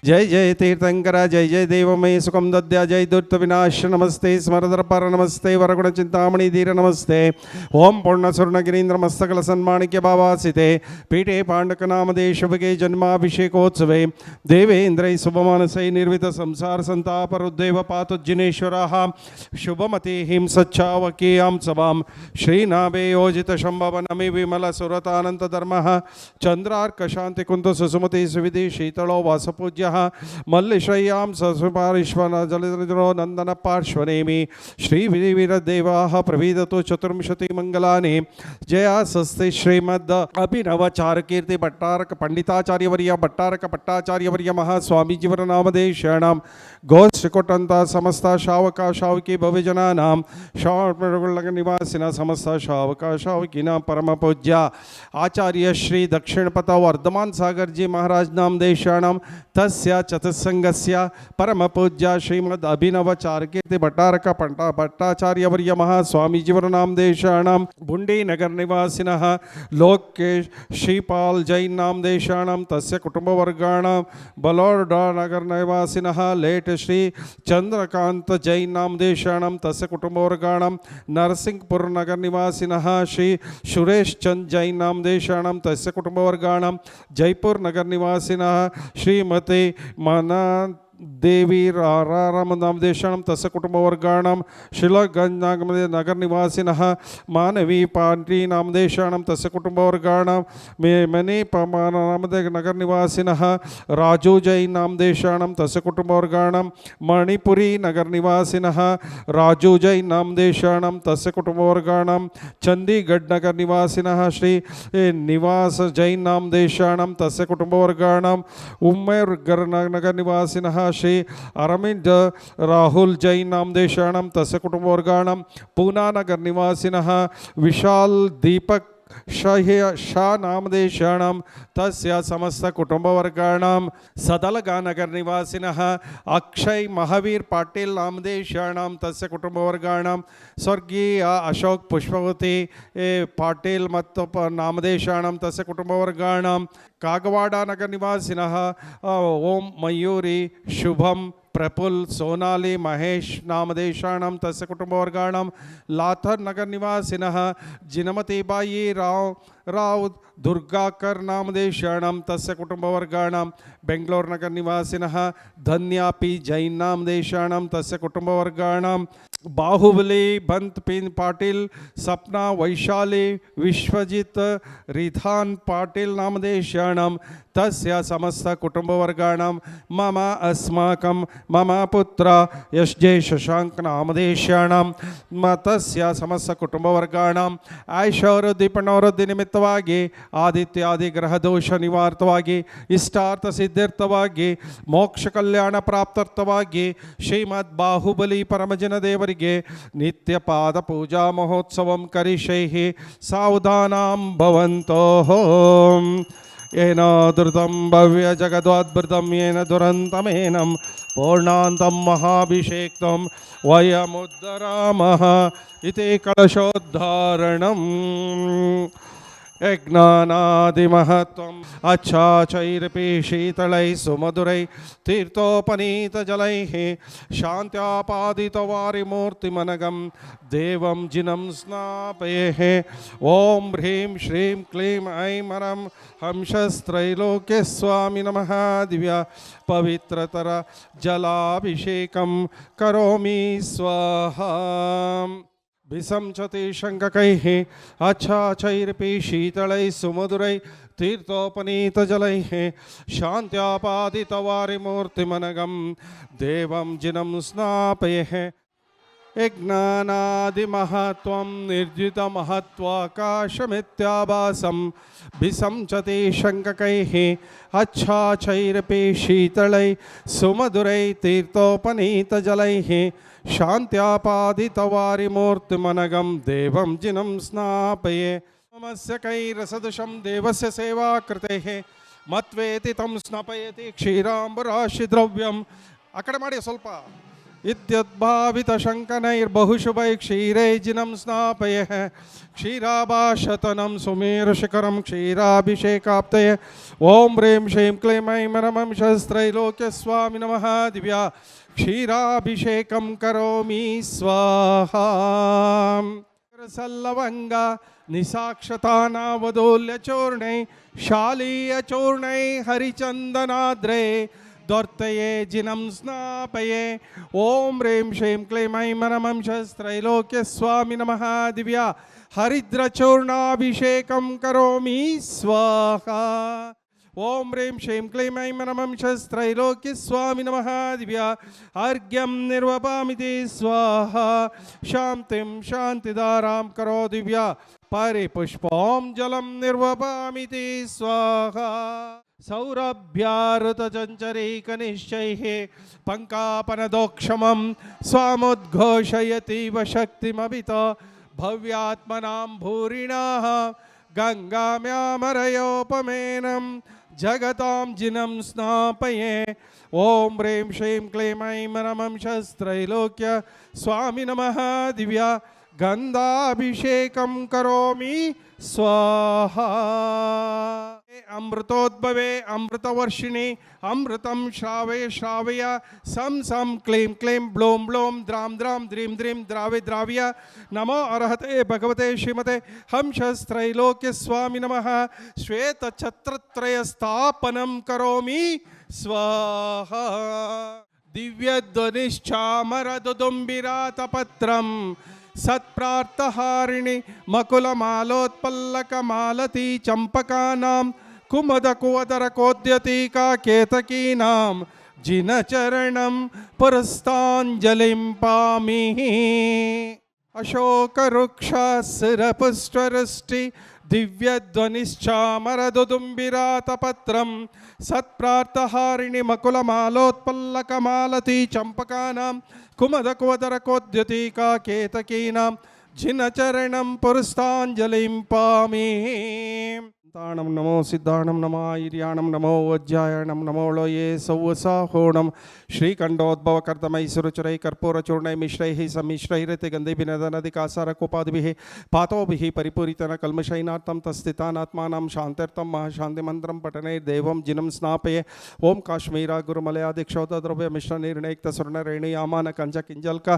जय जय तीर्थंकर जय जय देवमय सुखम दद्या जय दुर्त विनाश नमस्ते स्मरदर्पर नमस्ते वरगुण चिंतामणि धीर नमस्ते ओम पूर्ण स्वर्णगिरीन्द्र मस्तकल सन्माणिक्य भावासिते पीठे पांडक नामदे शुभगे जन्माभिषेकोत्सवे देवेन्द्रै शुभमानसै निर्वित संसार संतापरुद्देव पातुज्जिनेश्वरः शुभमति हिं सच्चावकीयां सभां श्रीनाभे योजित शंभव नमि विमल सुरतानंत धर्मः चंद्रार्क शांति कुंत सुसुमति सुविधि शीतलो वासपूज्यः मल्लिशय्यां ससुपारीश्वर जलधरो नंदन पार्श्वनेमि श्री वीरदेवाः प्रवीदतु चतुर्विंशति मंगलानि जया स्वस्ति श्रीमद् अभिनवचार कीर्ति भट्टारक पंडिताचार्यवर्य भट्टारक भट्टाचार्यवर्य महास्वामीजीवर नामदेशानां गोश्रीकोटंत समस्त शावका शावकी भवजनानां शावक निवासिना समस्त शावका शावकीनां परम पूज्य आचार्य श्री दक्षिणपथ वर्धमान सागर जी महाराज नाम देशानां तस्य चतुस्संगस्य परम पूज्य श्रीमद् अभिनवचार कीर्ति भट्टारक भट्टाचार्यवर्य महास्वामीजीवर नाम देशानां बुंडी नगर निवासिनः लोकेश श्रीपाल जैन नाम देशानां तस्य कुटुंबवर्गाणां बलोडा नगर निवासिनः लेट श्री चंद्रकांत जैन नाम देशानां तस्य कुटुंबवर्गाणां नरसिंहपुर नगर निवासिनः श्री सुरेश चंद जैन नाम देशानां तस्य कुटुंबवर्गाणां जयपुर नगर निवासिनः श्रीमती मना देवी राराम नाम देशानां तस्य कुटुंबवर्गाणां शिलागंज नगर निवासिनः मानवी पांड्री नाम देशानां तस्य कुटुंबवर्गाणां मनी नाम नगर निवासिनः राजू जैन नाम देशानां तस्य कुटुंबवर्गाणां मणिपुरी नगर निवासिनः राजू जैन नाम देशानां तस्य कुटुंबवर्गाणां चंडीगढ़ नगर निवासिनः श्री निवास जैन नाम देशानां तस्य कुटुंबवर्गाणां उम्मेर नगर निवासिनः श्री अरविंद राहुल जैन नाम देशानां तस्य कुटुंबवर्गाणां पूना नगर निवासिनः विशाल दीपक शाह नामदेशानां तस्य समस्त कुटुंबवर्गाणां सदलगा नगर निवासिनः अक्षय महावीर पाटिल नामदेशानां तस्य कुटुंबवर्गाणां स्वर्गीय अशोक पुष्पवती पाटिल मत्त नामदेशानां तस्य कुटुंबवर्गाणां कागवाड़ा नगर निवासिनः ओम मयूरी शुभम प्रफुल्ल सोनाली महेश नामदेशानां तस्य कुटुंबवर्गाणां लाथर नगर निवासिनः जिनमती बाई राव दुर्गाकर नामदेशानां तस्य कुटुंबवर्गाणां बेंगलोर नगर निवासिनः धन्या पी जैन नामदेशानां तस्य कुटुंबवर्गाणां बाहुबली बंत पिन पाटिल सपना वैशाली विश्वजित रिधान पाटिल नामदेशानां तस्य समस्त कुटुंबवर्गाणां मम अस्माकं मम पुत्र यशजे शशांक नामदेशानां तस्य समस्त कुटुंबवर्गाणां आयुष्ಯವೃದ್ಧಿ ನಿಮಿತ್ತವಾಗಿ ಆದಿತ್ಯಾದಿ ಗ್ರಹ ದೋಷ ನಿವಾರ್ತವಾಗಿ ಇಷ್ಟಾರ್ಥ ಸಿದ್ಧಾರ್ಥವಾಗಿ ಮೋಕ್ಷ ಕಲ್ಯಾಣ ಪ್ರಾಪ್ತಾರ್ಥವಾಗಿ ಶ್ರೀಮದ್ ಬಾಹುಬಲಿ ಪರಮಜನ ದೇವರಿಗೆ ನಿತ್ಯ ಪಾದ ಪೂಜಾ ಮಹೋತ್ಸವಂ ಕರಿಷ್ಯೆ ಸಾವಧಾನಂ ಭವಂತೋ येन धृतं भव्य जगद्वाद्भृतं येन दुरन्तमेनं पूर्णान्तं महाभिषेक्तं वयमुद्धरामः इति कलशोद्धारणम् यज्ञानादिमहत्वम् अच्छाचैरपि शीतलैः सुमधुरैः तीर्थोपनीतजलैः शान्त्यापादितवारिमूर्तिमनघं देवं जिनं स्नापयेः ॐ ह्रीं श्रीं क्लीं ऐं मरं हंसस्त्रैलोक्यस्वामी नमः दिव्या पवित्रतर जलाभिषेकं करोमि स्वाहा विसंचति शंककैः अच्छाचैरपि शीतलैः सुमधुरैः तीर्थोपनीतजलैः शान्त्यापादितवारिमूर्तिमनघं देवं जिनं स्नापयेः यज्ञानादिमहत्वं निर्जितमहत्वाकाशमित्याभासं विसंचति शंककैः अच्छाचैरपि शीतलैः सुमधुरैः तीर्थोपनीतजलैः शान्त्यापादितवारिमूर्तिमनघं देवं जिनं स्नापये नमस्य कैरसदृशं देवस्य सेवा कृतेः मत्वेति तं स्नापयति क्षीराम्बराशि द्रव्यम् अकಡೆ ಮಾಡಿ ಸ್ವಲ್ಪ इत्युद्भावितशङ्कनैर्बहुशुभैः क्षीरैर्जिनं स्नापयः क्षीराभाशतनं सुमेरुशिखरं क्षीराभिषेकाप्तये ॐ ह्रीं श्रीं क्लीं ऐं नमः शस्त्रैलोक्यस्वामि नमः दिव्या क्षीराभिषेकं करोमि स्वाहा सल्लवंग निसाक्षतानावदोल्यचूर्णै शालीयचूर्णै हरिचन्दनाद्रे दौर्तये जिनं स्नापये ॐ ह्रीं श्रीं क्लीं ऐं नमः शस्त्रैलोक्यस्वामि नमः दिव्या हरिद्रचूर्णाभिषेकं करोमि स्वाहा ॐ ह्रीं श्रीं क्लीं ऐं नमः शस्त्रैलोक्यस्वामि नमः दिव्या अर्घ्यं निर्वपामिति स्वाहा शान्तिं शान्तिदारां करो दिव्या परिपुष्पं जलं निर्वपामिति स्वाहा सौरभ्यारुतचञ्चरीकनिश्चैः पङ्कापनदोक्षमं स्वामुद्घोषयतीव शक्तिमभित भव्यात्मनां भूरिणः गङ्गाम्यामरयोपमेनं जगतां जिनं स्नापये ॐ ह्रीं श्रीं क्लीं ऐं नमः शस्त्रैलोक्य स्वामि नमः दिव्या गन्धाभिषेकं करोमि स्वाहा अमृतोद्भवे अमृतवर्षिणि अमृतं श्रावय श्रावय सं सं क्लीं क्लीं ब्लूं ब्लूं द्रां द्रां द्रीं द्रीं द्रावे द्राव्य नमो अर्हते भगवते श्रीमते हंसस्त्रैलोक्यस्वामि नमः श्वेतछत्रत्रयस्थापनं करोमि स्वाहा दिव्यध्वनिश्चामरदुदुम्बिरातपत्रं सत्प्रार्थहारिणि मकुलमालोत्पल्लकमालती चंपकानां कुमदकुवदरकोद्यतिका केतकीनां जिनचरणं पुरस्ताञ्जलिं पामि अशोकरुक्षासिरपुष्टवृष्टि दिव्यध्वनिश्चामरदुदुम्बिरातपत्रं सत्प्रार्थहारिणि मकुलमालोत्पल्लकमालती चंपकानां कुमदकुवदरकोद्यतिका केतकीनां जिनचरणं पुरस्ताञ्जलिं पामि ताणं नमो सिद्धाणं नमो आयर्याणं नमो वज्रायणं नमो लोये सौवसाहोणं श्रीकण्ठोद्भवकर्तमैः कर्पूरचूर्णैः मिश्रैः सम्मिश्रैरतिगन्धैर्भिनदनदिकासारकोपादिभिः पातोभिः परिपूरितनकल्मषैनार्थं तस्थितानात्मानां शान्त्यर्थं महाशान्तिमन्त्रं पठनैर्देवं जिनं स्नापये ॐ काश्मीरा गुरुमलयादिक्षौतद्रव्यमिश्रनिर्णयक्तस्वर्णरेणुयामान कञ्चकिञ्जल्क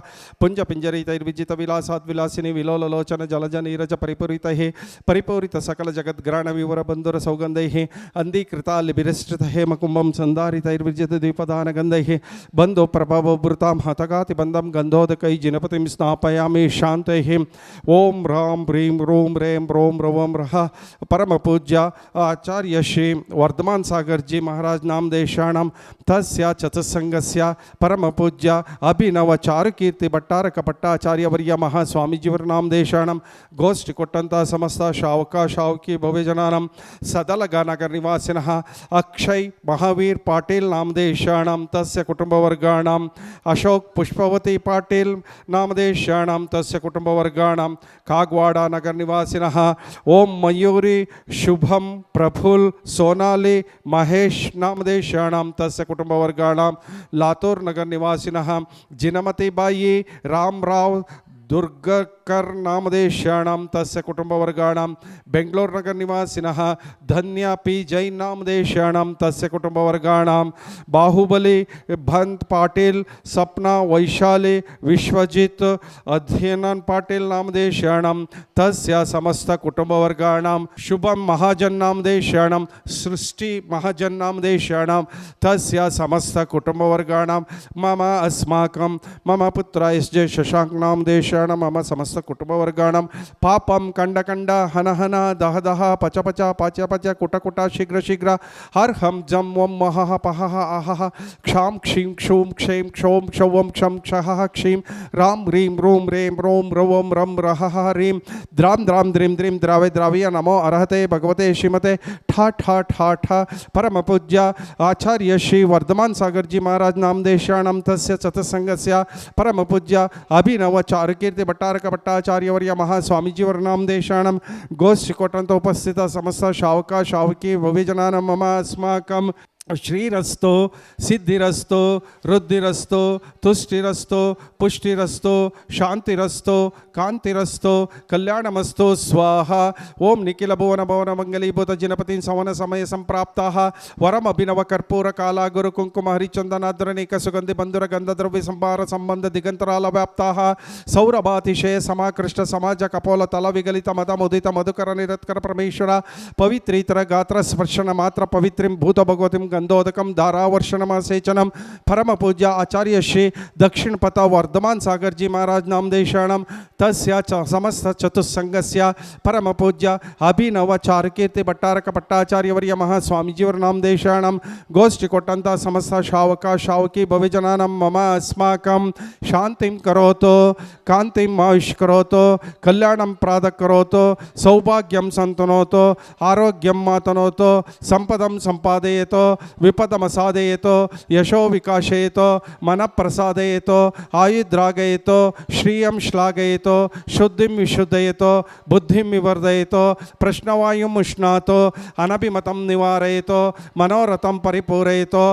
पुञ्जपिञ्जरितैर्विजितविलासात् विलासिनी विलोललोचन जलजनीरज परिपूरितैः परिपूरितसकलजगद्ग्राण बंधुर सौगंधैः अंधीकृता लिबिरस्कृत हेमकुंभं संधारितैर्विजित दीपदानगंधैः बंधो प्रभवभृतां हतगाति बंधं गंधोदकै जिनपतिं स्नापयामि शान्तैः ओं ह्रां ह्रीं रूं रें रों रवं रः परम पूज्य आचार्य श्री वर्धमान सागर जी महाराज नामदेशाणां तस्य चतुस्संगस्य परम पूज्य अभिनव चारुकीर्ति भट्टारक भट्टाचार्य वर्य महास्वामीजीवर नामदेशाणां गोष्ठी कोट्टंत समस्त शावका शावकी भव्यजनानां सदलगानगर निवासिनः अक्षय महावीर पाटिल नामदेशाणां तस्य कुटुंबवर्गाणां अशोक पुष्पवती पाटिल नामदेशाणां तस्य कुटुंबवर्गाणां कागवाड़ा नगर निवासिनः ओम मयूरी शुभम प्रफुल्ल सोनाली महेश नामदेशाणां तस्य कुटुंबवर्गाणां लातूर नगर निवासिनः जिनमती बाई रामराव दुर्गकर नामदेशाणां तस्य कुटुंबवर्गाणां बेंगलोर नगर निवासिनः धन्या पी जैन नामदेशाणां तस्य कुटुंबवर्गाणां बाहुबली भंत पाटिल सपना वैशाली विश्वजित अध्ययनन पाटिल नामदेशाणां तस्य समस्त कुटुंबवर्गाणां शुभम महाजन नामदेशाणां सृष्टि महाजन नामदेशाणां तस्य समस्त कुटुंबवर्गाणां मम अस्माकं मम पुत्र एस जे शशांक नामदेश मम समस्त कुटुंबवर्गाणां पापं कंड कंड हन हन दह दह पच पच पाच पच कुट कुट शीघ्र शीघ्र हर हम जम वम महः पहः अहः क्षां क्षीं क्षूं क्षें क्षौं क्षौं क्षं क्षः क्षीं राम ह्रीं रूं रें रों रवं रं रहः ह्रीं द्रां द्रां द्रीं द्रीं द्रावे द्राव्य नमो अर्हते भगवते श्रीमते ठा ठा ठा ठा परम पूज्य आचार्य श्री वर्धमान सागर जी महाराज नामदेशाणां तस्य चतुस्संगस्य परम पूज्य अभिनव चारुकीर्ति भट्टारक भट्टाचार्यवर्य महास्वामीजीवर नामदेशाणां गोष्ठीकोटंत उपस्थित समस्त शावका शावकी भव्यजनानां मम अस्माकं ಶ್ರೀರಸ್ತು ಸಿದ್ಧಿರಸ್ತು ವೃದ್ಧಿರಸ್ತು ತುಷ್ಟಿರಸ್ತು ಪುಷ್ಟಿರಸ್ತು ಶಾಂತಿರಸ್ತು ಕಾಂತಿರಸ್ತು ಕಲ್ಯಾಣಮಸ್ತು ಸ್ವಾಹ. ಓಂ ನಿಖಿಲ ಭುವನ ಭವನ ಮಂಗಲೀಭೂತ ಜಿನಪತಿ ಸವನ ಸಮಯ ಸಂಪ್ರಾಪ್ತಾಃ ವರಂ ಅಭಿನವ ಕರ್ಪೂರ ಕಾಲ ಗುರು ಕುಂಕುಮ ಹರಿಚಂದನಾದ್ರನೇಕ ಸುಗಂಧಿ ಬಂಧುರ ಗಂಧದ್ರವ್ಯ ಸಂಭಾರ ಸಂಬಂಧ ದಿಗಂತರಾಲ ವ್ಯಾಪ್ತಾಃ ಸೌರಭಾತಿಶಯ ಸಮಾಕೃಷ್ಟ ಸಮಾಜ ಕಪೋಲ ತಲ ವಿಗಲಿತ ಮದ ಮುದಿತ ಮಧುಕರ ನಿರತ್ಕರ ಪರಮೇಶ್ವರ ಪವಿತ್ರೀತರ ಗಾತ್ರ ಸ್ಪರ್ಶನ ಮಾತ್ರ ಪವಿತ್ರಿಂ ಭೂತ ಭಗವತಿಂ ಗಂಧೋದಕಂ ಧಾರಾವರ್ಷಣಮಾಸೇಚನಂ ಪರಮ ಪೂಜ್ಯ ಆಚಾರ್ಯ ಶ್ರೀ ದಕ್ಷಿಣ ಪಥ ವರ್ಧಮಾನ್ ಸಾಗರ್ ಜಿ ಮಹಾರಾಜ್ ನಾಮದೇಶಾಣಂ ತಸ್ಯ ಸಮಸ್ತ ಚತುಸ್ಸಂಗಸ್ಯ ಪರಮ ಪೂಜ್ಯ ಅಭಿನವ ಚಾರುಕೀರ್ತಿ ಭಟ್ಟಾರಕ ಭಟ್ಟಾಚಾರ್ಯವರ್ಯ ಮಹಾಸ್ವಾಮೀಜಿಯವರ ನಾಮದೇಶಾಣಂ ಗೋಷ್ಠಿ ಕೊಟ್ಟಂಥ ಸಮಸ್ತ ಶಾವಕ ಶಾವಕಿ ಭವಿಜನಾನಂ ಮಮ ಅಸ್ಮಾಕಂ ಶಾಂತಿಂ ಕರೋತು ಕಾಂತಿಂ ಆಯುಷ್ಕರೋತು ಕಲ್ಯಾಣಂ ಪ್ರಾತಃ ಕರೋತು ಸೌಭಾಗ್ಯಂ ಸಂತನೋತು ಆರೋಗ್ಯಂ ಮಾತನೋತು ಸಂಪದಂ ಸಂಪಾದಯೇತು ವಿಪದಮಸಾದಯೇತು ಯಶೋ ವಿಕಾಶಯೇತು ಮನಃಪ್ರಸಾದಯೇತು ಆಯುದ್ರಾಗಯೇತು ಶ್ರಿಯಂ ಶ್ಲಾಘಯೇತು ಶುದ್ಧಿಂ ವಿಶುದ್ಧಯೇತು ಬುದ್ಧಿಂ ವಿವರ್ಧಯೇತು ಪ್ರಶ್ನವಾಯುಂ ಉಷ್ಣಾತು ಅನಭಿಮತಂ ನಿವಾರಯೇತು ಮನೋರಥಂ ಪರಿಪೂರಯೇತು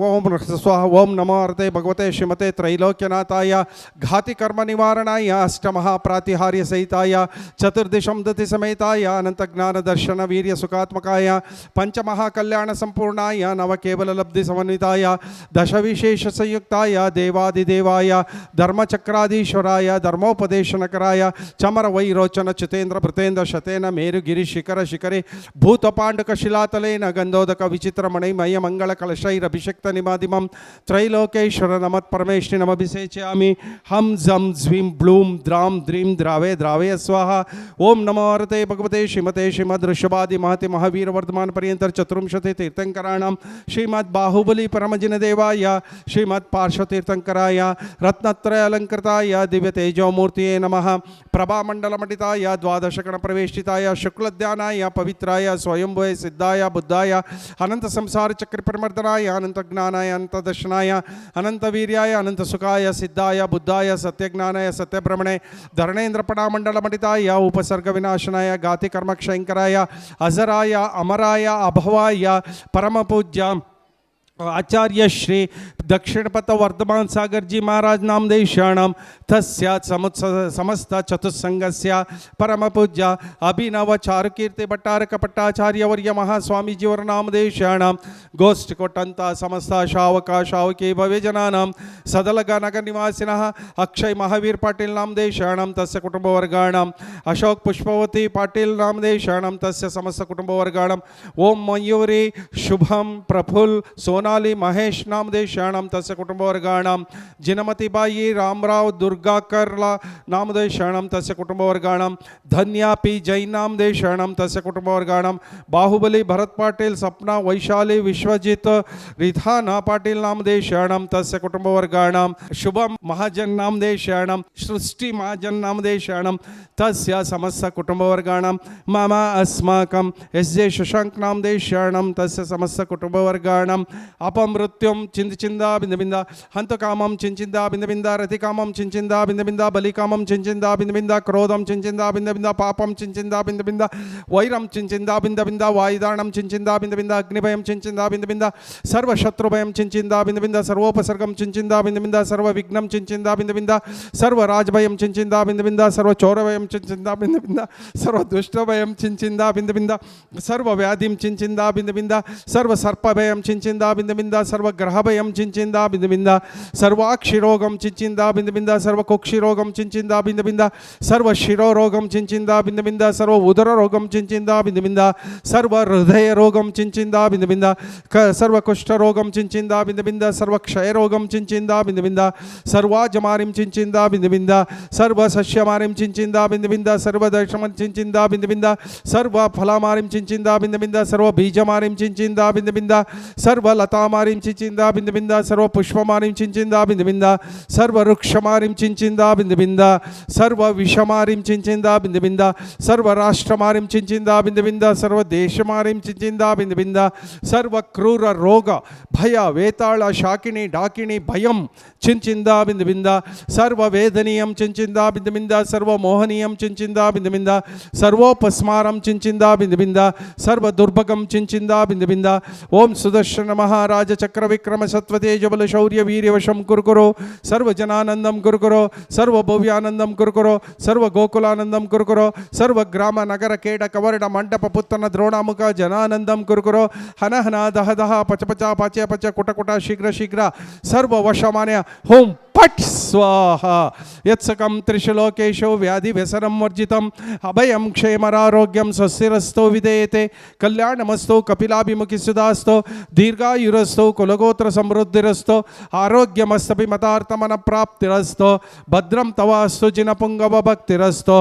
ಓಂ ಸ್ವಾಹ. ಓಂ ನಮೋ ಅರ್ತೆ ಭಗವತೆ ಶ್ರೀಮತೆ ತ್ರೈಲೋಕ್ಯನಾಥಾಯ ಘಾತಿ ಕರ್ಮ ನಿವಾರಣಾಯ ಅಷ್ಟಮಹಾಪ್ರಾತಿಹಾರ್ಯ ಸಹಿತಾಯ ಚತುರ್ದಿಶಂ ದತಿ ಸಮೇತಾಯ ಅನಂತ ಜ್ಞಾನ ದರ್ಶನ ವೀರ್ಯ ಸುಖಾತ್ಮಕಾಯ ಪಂಚಮಹಾಕಲ್ಯಾಣ ಸಂಪೂರ್ಣಾಯ ನವಕೇವಲ ಲಬ್ಧಿ ಸಮನ್ವಿತಾಯ ದಶವಿಶೇಷ ಸಂಯುಕ್ತಾಯ ದೇವಾದಿದೇವಾಯ ಧರ್ಮಚಕ್ರಾಧೀಶ್ವರಾಯ ಧರ್ಮೋಪದೇಶನಕರಾಯ ಚಮರ ವೈರೋಚನ ಚಿತೇಂದ್ರ ಭೃತೇಂದ್ರ ಶತೇನ ಮೇರುಗಿರಿ ಶಿಖರ ಶಿಖರೆ ಭೂತಪಾಂಡುಕ ಶಿಲಾತಲೇನ ಗಂಧೋದಕ ವಿಚಿತ್ರಮಣೈ ಮಯ ಮಂಗಳ ಕಲಶೈರಭಿಷಕ್ತ ನಿಮಾದಿಮಂ ತ್ರೈಲೋಕೇಶ್ವರ ನಮತ್ ಪರಮೇಶ್ವರಿ ನಮಭಿಷೇಚ್ಯಾಮಿ ಹಂ ಝಂ ಝ್ವೀಂ ಬ್ಲೂಂ ದ್ರಾಂ ದ್ರೀಂ ದ್ರಾವೇ ದ್ರಾವೇ ಸ್ವಾಹ. ಓಂ ನಮೋ ಹರತೆ ಭಗವತೆ ಶ್ರೀಮತೆ ಶ್ರೀಮದ್ ಋಷಭಾದಿ ಮಹತಿ ಮಹಾವೀರ ವರ್ಧಮಾನ ಪರ್ಯಂತರ ಚತುರ್ವಿಂಶತಿ ತೀರ್ಥಂಕರಾಣಂ ಶ್ರೀಮದ್ ಬಾಹುಬಲಿ ಪರಮಜಿನ ದೇವಾಯ ಶ್ರೀಮದ್ ಪಾರ್ಶ್ವತೀರ್ಥಂಕರಾಯ ರತ್ನತ್ರಯ ಅಲಂಕೃತಾಯ ದಿವ್ಯ ತೇಜೋಮೂರ್ತಿಯೇ ನಮಃ. ಪ್ರಭಾಮಂಡಲ ಮಂಡಿತಾಯ ದ್ವಾದಶಗಣ ಪ್ರವೇಶಿತಾಯ ಶುಕ್ಲಧ್ಯಾನಾಯ ಪವಿತ್ರಾಯ ಸ್ವಯಂಭುವೆ ಸಿದ್ಧಾಯ ಬುದ್ಧಾಯ ಅನಂತ ಸಂಸಾರ ಚಕ್ರ ಪರಿಮರ್ದನಾಯ ಅನಂತ ಜ್ಞಾನಾಯ ಅನಂತ ದರ್ಶನಾಯ ಅನಂತ ವೀರ್ಯಾಯ ಅನಂತ ಸುಖಾಯ ಸಿದ್ಧಾಯ ಬುದ್ಧಾಯ ಸತ್ಯಜ್ಞಾನಾಯ ಸತ್ಯಭ್ರಮಣೆ ಧರಣೇಂದ್ರ ಪಡಾಮಂಡಲ ಮಂಡಿತಾಯ ಉಪಸರ್ಗ ವಿನಾಶನಾಯ ಗಾತಿ ಕರ್ಮಕ್ಷಯಂಕರಾಯ ಅಜರಾಯ ಅಮರಾಯ ಅಭವಾಯ ಪರಮ ಪೂಜ್ಯ आचार्य श्री दक्षिण पथ वर्धमान सागर जी महाराज नामदेशाणाम तस्य समस्त चतुस्संगस्य परम पूज्य अभिनव चारुकीर्ति भट्टारक भट्टाचार्यवर्य महास्वामीजीवर नामदेशाणाम गोष्ठ कोट्टंत समस्त शावक शावकी भव्यजनानां सदलग नगर निवासिनः अक्षय महावीर पाटिल नामदेशाणां तस्य कुटुंबवर्गाणां अशोक पुष्पवती पाटिल नामदेशाणां तस्य समस्त कुटुंबवर्गाणां ओम मयूरी शुभम प्रफुल्ल सोनाली महेश नामदेशाणां तस्य कुटुंबवर्गाणां जिनमतिबाई रामराव दुर्गाकर्ला नामदेशाणां तस्य कुटुंबवर्गाणां धन्या पी जैन नामदेशाणां तस्य कुटुंबवर्गाणां बाहुबली भरत पाटिल सपना वैशाली विश्वजित रिधाना पाटिल नामदेशाणां तस्य कुटुंबवर्गाणां शुभम महाजन नामदेशाणां सृष्टि महाजन नामदेशाणां तस्य समस्त कुटुंबवर्गाणां मम अस्माकं एस जे शशांक नामदेशाणां तस्य समस्त कुटुंबवर्गाणां अपमृत्युं चिंदा बिंद बिंद हंतकामं चिंदा बिंद बिंद रतिकामं चिंदा बिंद बिंद बलिकामं चिंदा बिंद बिंद क्रोधं चिंदा बिंद बिंद पापं चिंदा बिंद बिंद वैरं चिंदा बिंद बिंद वायुदानं चिंदा बिंद बिंद अग्निभयं चिंदा बिंद बिंद सर्वशत्रुभयं चिंदा बिंद बिंद सर्वोपसर्गं चिंदा बिंद बिंद सर्वविघ्नं चिंदा बिंद बिंद सर्वराजभयं चिंदा बिंद बिंद सर्वचोरभयं चिंदा बिंद बिंद सर्वदुष्टभयं चिंदा बिंद बिंद सर्वव्याधिं चिंदा बिंद बिंद सर्वसर्पभयं चिंदा बिंद बिंद सर्वग्रहभयं चिंदा बिंद बिंद सर्वाक्षिरोगं चिंदा बिंद बिंद सर्वकुक्षिरोगं चिंदा बिंद बिंद सर्वशिरोरोगं चिंदा बिंद बिंद सर्व उदररोगं चिंदा बिंद बिंद सर्वहृदयरोगं चिंदा बिंद बिंद सर्वकुष्ठरोगं चिंदा बिंद बिंद सर्वक्षयरोगं चिंदा बिंद बिंद सर्वाजमारिं चिंदा बिंद बिंद सर्वसस्यमारिं चिंदा बिंद बिंद सर्वदर्शमं चिंदा बिंद बिंद सर्वफलमारिं चिंदा बिंद बिंद सर्वबीजमारिं चिंदा बिंद बिंद सर्वलता लतामारीं चिंचिंदा बिंद बिंदा सर्व पुष्पमारीं चिंचिंदा बिंद बिंदा सर्व वृक्षमारीं चिंचिंदा बिंद बिंदा सर्व विषमारीं चिंचिंदा बिंद बिंदा सर्व राष्ट्रमारीं चिंचिंदा बिंद बिंदा सर्व देशमारीं चिंचिंदा बिंद बिंदा सर्व क्रूर रोग भय वेताಳ शाकिनी डाकिनी भयं चिंचिंदा बिंद बिंदा सर्व वेदनीयं चिंचिंदा बिंद बिंदा सर्व मोहनीयं चिंचिंदा बिंद बिंदा सर्वोपस्मारं चिंचिंदा बिंद बिंदा सर्व दुर्भगं चिंचिंदा बिंद बिंदा ओम सुदर्शन महाराज चक्र विक्रम सत्वतेज बल शौर्य वीर्य वशं कुरकुरो सर्व जनानंदं कुरकुरो सर्व भव्यानंदं कुरकुरो सर्व गोकुलानंदं कुरकुरो सर्व ग्राम नगर केट कवर्ण मंडप पुत्तन द्रोणामुख जनानंदं कुरकुरो हन हन दह दह पच पच पाचे पच कुट कुट शीघ्र शीघ्र सर्व वशमान्य होम पट स्वाहा यत्सकं त्रिशलोकेशो व्याधि व्यसनं वर्जितं अभयं क्षेमरारोग्यं स्वस्तिरस्तो विधेयते कल्याणमस्तो कपिलाभिमुखि सुधास्तो दीर्घायुरस्तो कुलगोत्र समृद्धिरस्तो आरोग्यमस्तभिमतार्थमन प्राप्तिरस्तो भद्रं तवास्तु जिनपुंगव भक्तिरस्तो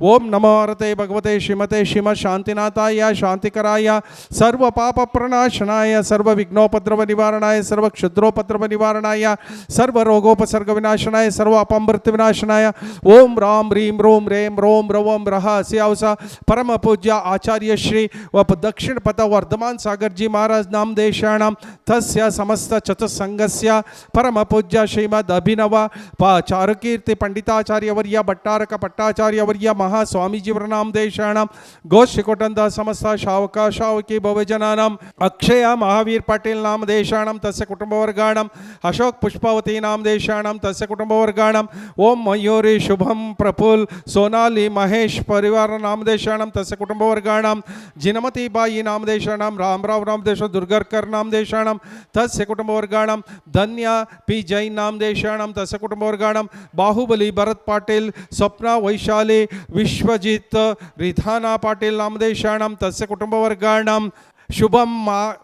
ओम नमो हरते भगवते श्रीमते श्रीम शांतिनाथाय शांतिकराय सर्व पाप प्रणाशनाय सर्व विघ्नोपद्रव निवारणाय सर्व क्षुद्रोपद्रव निवारणाय सर्व रोगोपसर्ग विनाशनाय सर्व अपमृत्यु विनाशनाय ओम राम ह्रीं रोम रेम रोम रवम रह स्यावसा परम पूज्य आचार्य श्री व दक्षिण पथ वर्धमान सागर जी महाराज नाम देशाणाम तस्य समस्त चतुसंगस्य परम पूज्य श्रीमद अभिनव चारुकीर्ति पंडिताचार्य वर्य भट्टारक भट्टाचार्य वर्य महास्वामी जी नाम देशाणाम गोष्ठिकोटंद समस्त शावका शावकी भवजनानाम अक्षय महावीर पाटिल नाम देशाणाम तस्य कुटुंबवर्गाणाम अशोक पुष्पावती नाम देशाणाम तस्य कुटुंबवर्गाणाम ओम मयूरी शुभम प्रफुल्ल सोनाली महेश परिवार नामदेशाणाम तस्य कुटुंबवर्गाणाम जिनमती बाई नामदेशाणाम रामराव नामदेश दुर्गरकर नामदेशाणाम तस्य कुटुंबवर्गाणाम धन्य पी जैन नामदेशाणाम तस्य कुटुंबवर्गाणाम बाहुबली भरत पाटिल स्वप्ना वैशाली विश्वजित रिधाना पाटिल नामदेशाणाम तस्य कुटुंबवर्गाणाम शुभम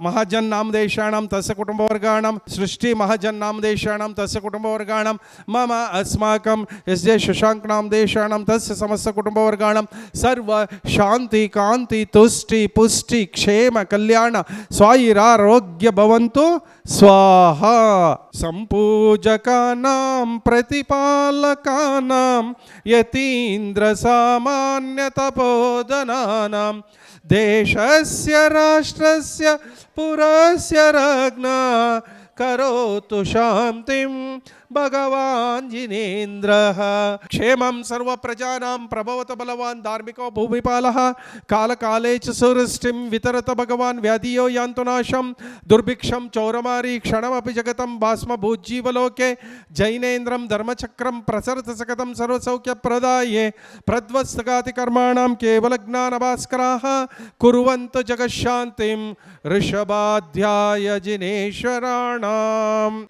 महाजन नामदेशाणाम तस्य कुटुंबवर्गाणाम सृष्टि महाजन नामदेशाणाम तस्य कुटुंबवर्गाणाम मम अस्माकं एस जे शशांक नामदेशाणाम तस्य समस्त कुटुंबवर्गाणाम सर्व शांति कांति तुष्टि पुष्टि क्षेम कल्याण स्वायुरारोग्य भवन्तु स्वाहा संपूजकानां प्रतिपालकानां यतीन्द्र सामान्य तपोधनानां देशस्य राष्ट्रस्य पुरस्य राज्ञा करोतु शांतिं भगवान् जिनेन्द्रः क्षेमं सर्व प्रजानां प्रभवत बलवान् धार्मिको भूमिपालः कालकाले च सुवृष्टिं वितरत भगवान् व्याधियो यान्तु नाशं दुर्भिक्षं चौरमारी क्षणमपि जगतं भास्मभूज्जीवलोके जैनेन्द्रं धर्मचक्रं प्रसरत सकतं सर्वसौख्यप्रदाये प्रध्वस्तगातिकर्माणां केवलज्ञानभास्कराः कुर्वन्तु जगशान्तिं ऋषभाध्याय जिनेश्वराणाम्